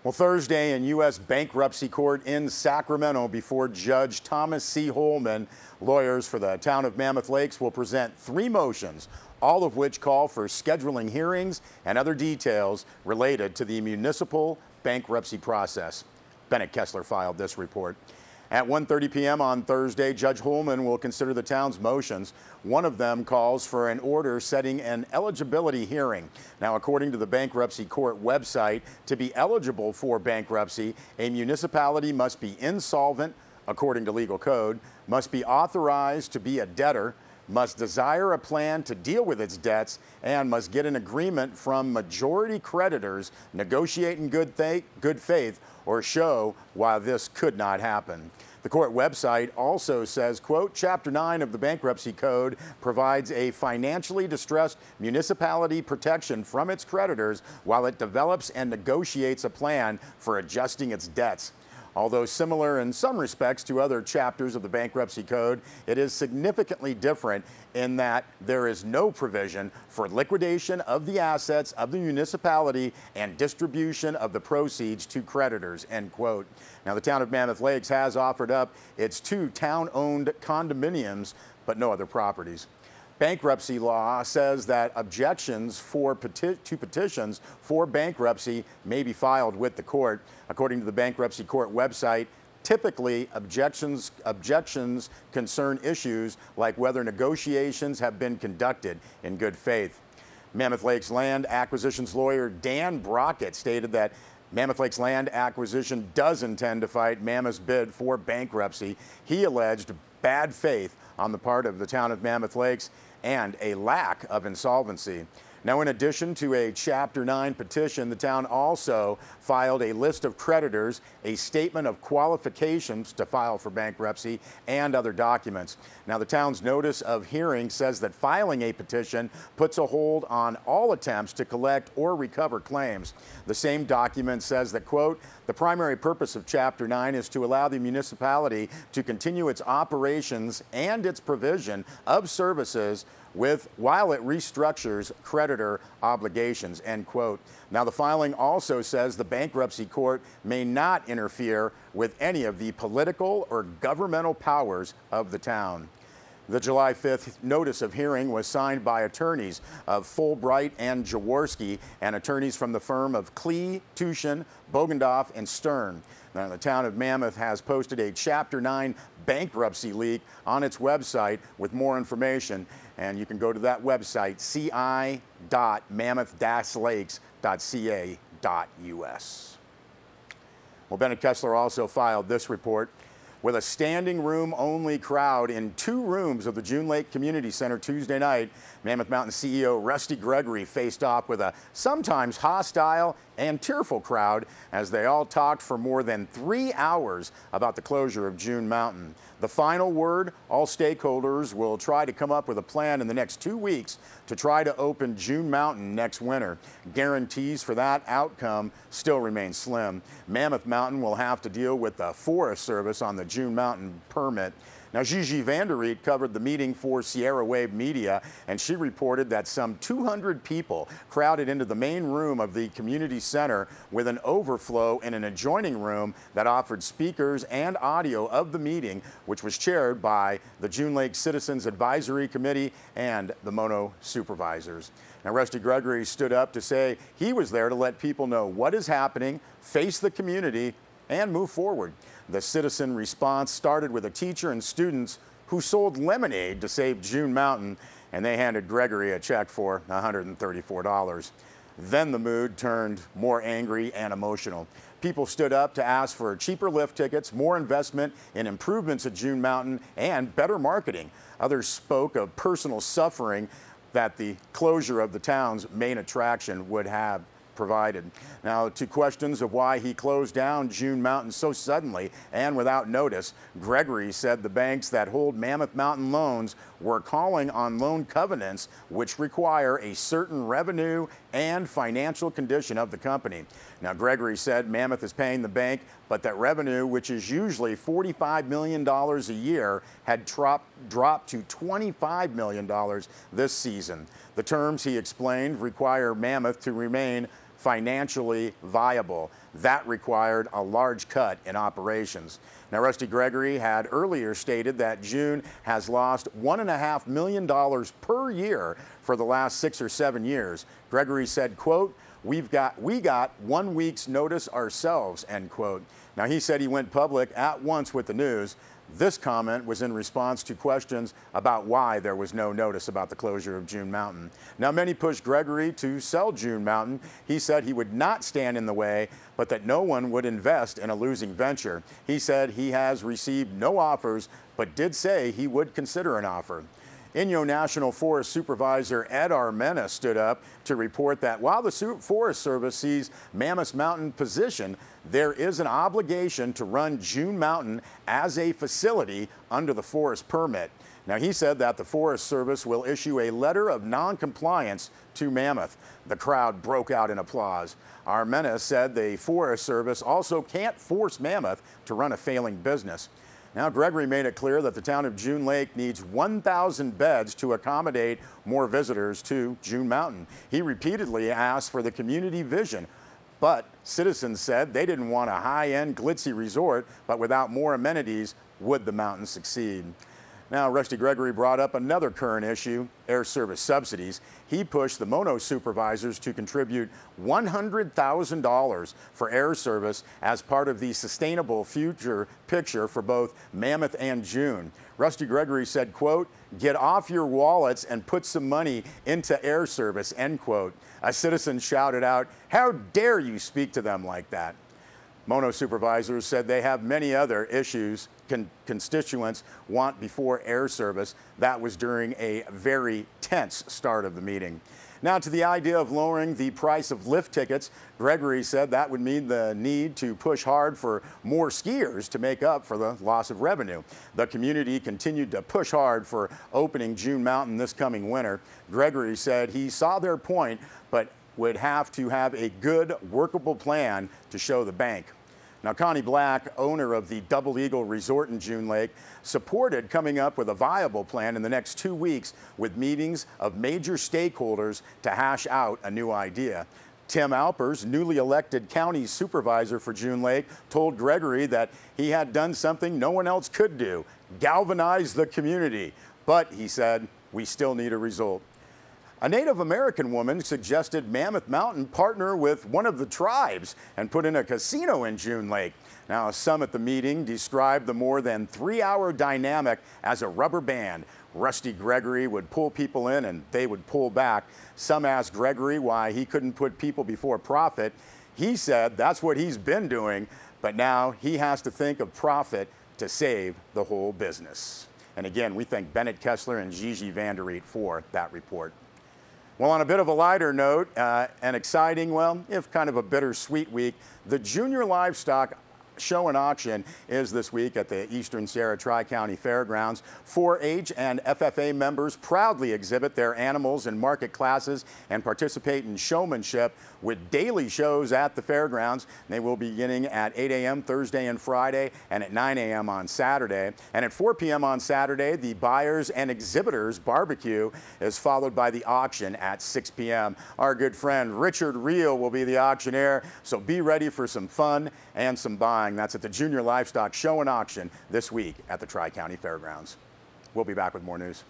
Well, Thursday in U.S. Bankruptcy Court in Sacramento before Judge Thomas C. Holman, lawyers for the town of Mammoth Lakes will present 3 motions, all of which call for scheduling hearings and other details related to the municipal bankruptcy process. Bennett Kessler filed this report. At 1:30 p.m. on Thursday, Judge Holman will consider the town's motions. One of them calls for an order setting an eligibility hearing. Now, according to the bankruptcy court website, to be eligible for bankruptcy, a municipality must be insolvent, according to legal code, must be authorized to be a debtor, must desire a plan to deal with its debts, and must get an agreement from majority creditors, negotiate in good faith, or show why this could not happen. The court website also says, quote, Chapter 9 of the Bankruptcy Code provides a financially distressed municipality protection from its creditors while it develops and negotiates a plan for adjusting its debts. Although similar in some respects to other chapters of the Bankruptcy Code, it is significantly different in that there is no provision for liquidation of the assets of the municipality and distribution of the proceeds to creditors, end quote. Now, the town of Mammoth Lakes has offered up its 2 town-owned condominiums, but no other properties. Bankruptcy law says that objections to petitions for bankruptcy may be filed with the court. According to the bankruptcy court website, typically objections concern issues like whether negotiations have been conducted in good faith. Mammoth Lakes land acquisitions lawyer Dan Brockett stated that Mammoth Lakes Land Acquisition does intend to fight Mammoth's bid for bankruptcy. He alleged bad faith on the part of the town of Mammoth Lakes and a lack of insolvency. Now, in addition to a Chapter 9 petition, the town also filed a list of creditors, a statement of qualifications to file for bankruptcy, and other documents. Now, the town's notice of hearing says that filing a petition puts a hold on all attempts to collect or recover claims. The same document says that, quote, the primary purpose of Chapter 9 is to allow the municipality to continue its operations and its provision of services while it restructures creditor obligations, end quote. Now, the filing also says the bankruptcy court may not interfere with any of the political or governmental powers of the town. The July 5th notice of hearing was signed by attorneys of Fulbright and Jaworski and attorneys from the firm of Klee, Tushin, Bogendoff, and Stern. Now, the town of Mammoth has posted a Chapter 9 bankruptcy leak on its website with more information, and you can go to that website, ci.mammoth-lakes.ca.us. Well, Bennett Kessler also filed this report. With a standing room only crowd in 2 rooms of the June Lake Community Center Tuesday night, Mammoth Mountain CEO Rusty Gregory faced off with a sometimes hostile and tearful crowd as they all talked for more than 3 hours about the closure of June Mountain. The final word, all stakeholders will try to come up with a plan in the next 2 weeks to try to open June Mountain next winter. Guarantees for that outcome still remain slim. Mammoth Mountain will have to deal with the Forest Service on the June Mountain permit. Now, Gigi Vanderriet covered the meeting for Sierra Wave Media, and she reported that some 200 people crowded into the main room of the community center with an overflow in an adjoining room that offered speakers and audio of the meeting, which was chaired by the June Lake Citizens Advisory Committee and the Mono supervisors. Now, Rusty Gregory stood up to say he was there to let people know what is happening, face the community, and move forward. The citizen response started with a teacher and students who sold lemonade to save June Mountain, and they handed Gregory a check for $134. Then the mood turned more angry and emotional. People stood up to ask for cheaper lift tickets, more investment in improvements at June Mountain, and better marketing. Others spoke of personal suffering that the closure of the town's main attraction would have provided. Now, to questions of why he closed down June Mountain so suddenly and without notice, Gregory said the banks that hold Mammoth Mountain loans were calling on loan covenants which require a certain revenue and financial condition of the company. Now, Gregory said Mammoth is paying the bank, but that revenue, which is usually $45 million a year, had dropped to $25 million this season. The terms, he explained, require Mammoth to remain financially viable. That required a large cut in operations. Now, Rusty Gregory had earlier stated that June has lost $1.5 million per year for the last 6 or 7 years. Gregory said, quote, we got 1 week's notice ourselves, end quote. Now, he said he went public at once with the news. This comment was in response to questions about why there was no notice about the closure of June Mountain. Now, many pushed Gregory to sell June Mountain. He said he would not stand in the way, but that no one would invest in a losing venture. He said he has received no offers, but did say he would consider an offer. Inyo National Forest Supervisor Ed Armena stood up to report that while the Forest Service sees Mammoth Mountain position, there is an obligation to run June Mountain as a facility under the forest permit. Now, he said that the Forest Service will issue a letter of non-compliance to Mammoth. The crowd broke out in applause. Armena said the Forest Service also can't force Mammoth to run a failing business. Now, Gregory made it clear that the town of June Lake needs 1,000 beds to accommodate more visitors to June Mountain. He repeatedly asked for the community vision, but citizens said they didn't want a high-end glitzy resort, but without more amenities, would the mountain succeed? Now, Rusty Gregory brought up another current issue, Air Service subsidies. He pushed the Mono supervisors to contribute $100,000 for Air Service as part of the sustainable future picture for both Mammoth and June. Rusty Gregory said, quote, get off your wallets and put some money into Air Service, end quote. A citizen shouted out, how dare you speak to them like that? Mono supervisors said they have many other issues constituents want before Air Service. That was during a very tense start of the meeting. Now, to the idea of lowering the price of lift tickets, Gregory said that would mean the need to push hard for more skiers to make up for the loss of revenue. The community continued to push hard for opening June Mountain this coming winter. Gregory said he saw their point, but would have to have a good, workable plan to show the bank. Now, Connie Black, owner of the Double Eagle Resort in June Lake, supported coming up with a viable plan in the next 2 weeks with meetings of major stakeholders to hash out a new idea. Tim Alpers, newly elected county supervisor for June Lake, told Gregory that he had done something no one else could do, galvanize the community. But, he said, we still need a result. A Native American woman suggested Mammoth Mountain partner with one of the tribes and put in a casino in June Lake. Now, some at the meeting described the more than 3-hour dynamic as a rubber band. Rusty Gregory would pull people in and they would pull back. Some asked Gregory why he couldn't put people before profit. He said that's what he's been doing, but now he has to think of profit to save the whole business. And again, we thank Bennett Kessler and Gigi Vanderreet for that report. Well, on a bit of a lighter note, an exciting, well, if kind of a bittersweet week, the Junior Livestock Show and Auction is this week at the Eastern Sierra Tri-County Fairgrounds. 4-H and FFA members proudly exhibit their animals in market classes and participate in showmanship with daily shows at the fairgrounds. They will be beginning at 8 a.m. Thursday and Friday and at 9 a.m. on Saturday. And at 4 p.m. on Saturday, the buyers and exhibitors barbecue is followed by the auction at 6 p.m. Our good friend Richard Reel will be the auctioneer, so be ready for some fun and some buying. That's at the Junior Livestock Show and Auction this week at the Tri-County Fairgrounds. We'll be back with more news.